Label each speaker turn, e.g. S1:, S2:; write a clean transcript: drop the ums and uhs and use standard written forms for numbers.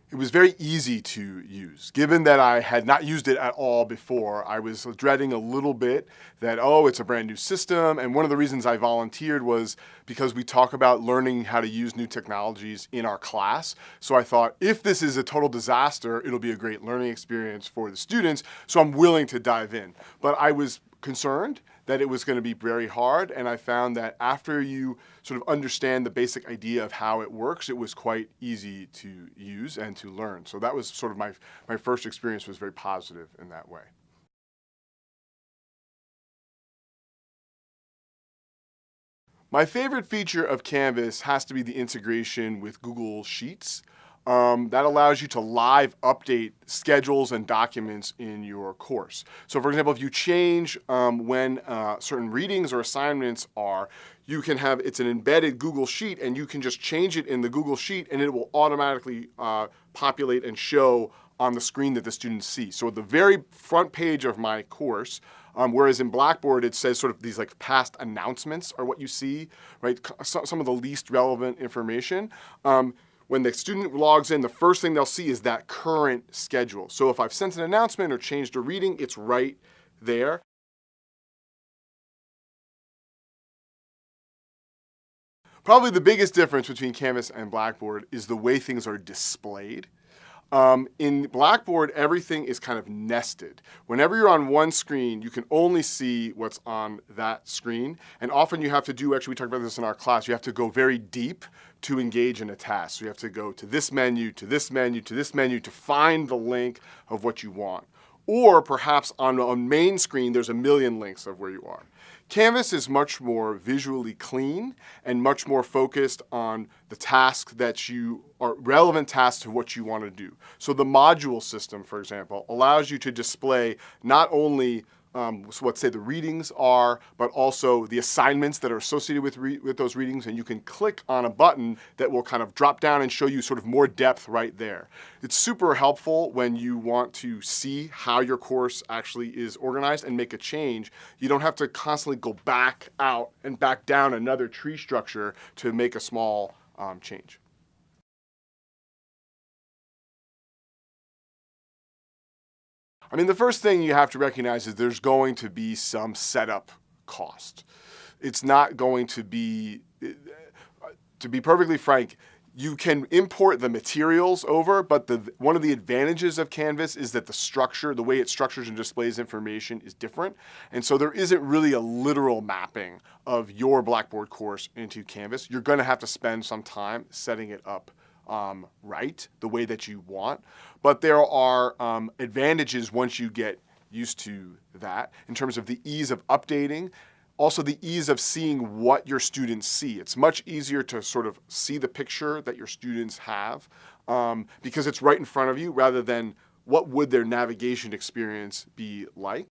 S1: It was very easy to use. Given that I had not used it at all before, I was dreading a little bit that, oh, it's a brand new system. And one of the reasons I volunteered was because we talk about learning how to use new technologies in our class. So I thought, if this is a total disaster, it'll be a great learning experience for the students. So I'm willing to dive in. But I was concerned that it was going to be very hard, and I found that after you sort of understand the basic idea of how it works, it was quite easy to use and to learn. So that was sort of my first experience was very positive in that way. My favorite feature of Canvas has to be the integration with Google Sheets. That allows you to live update schedules and documents in your course. So for example, if you change when certain readings or assignments are, you can have, it's an embedded Google Sheet, and you can just change it in the Google Sheet and it will automatically populate and show on the screen that the students see. So at the very front page of my course, whereas in Blackboard it says sort of these like past announcements are what you see, right? Some of the least relevant information. When the student logs in, the first thing they'll see is that current schedule. So if I've sent an announcement or changed a reading, it's right there. Probably the biggest difference between Canvas and Blackboard is the way things are displayed. In Blackboard, everything is kind of nested. Whenever you're on one screen, you can only see what's on that screen. And often you have to do, actually we talked about this in our class, you have to go very deep to engage in a task. So you have to go to this menu, to this menu, to this menu to find the link of what you want. Or perhaps on a main screen, there's a million links of where you are. Canvas is much more visually clean and much more focused on the tasks that are relevant tasks to what you want to do. So the module system, for example, allows you to display not only so let's say the readings are, but also the assignments that are associated with those readings, and you can click on a button that will kind of drop down and show you sort of more depth right there. It's super helpful when you want to see how your course actually is organized and make a change. You don't have to constantly go back out and back down another tree structure to make a small change. I mean, the first thing you have to recognize is there's going to be some setup cost. It's not going to be perfectly frank, you can import the materials over, but one of the advantages of Canvas is that the structure, the way it structures and displays information is different. And so there isn't really a literal mapping of your Blackboard course into Canvas. You're going to have to spend some time setting it up right, the way that you want. But there are advantages once you get used to that in terms of the ease of updating, also the ease of seeing what your students see. It's much easier to sort of see the picture that your students have because it's right in front of you rather than what would their navigation experience be like.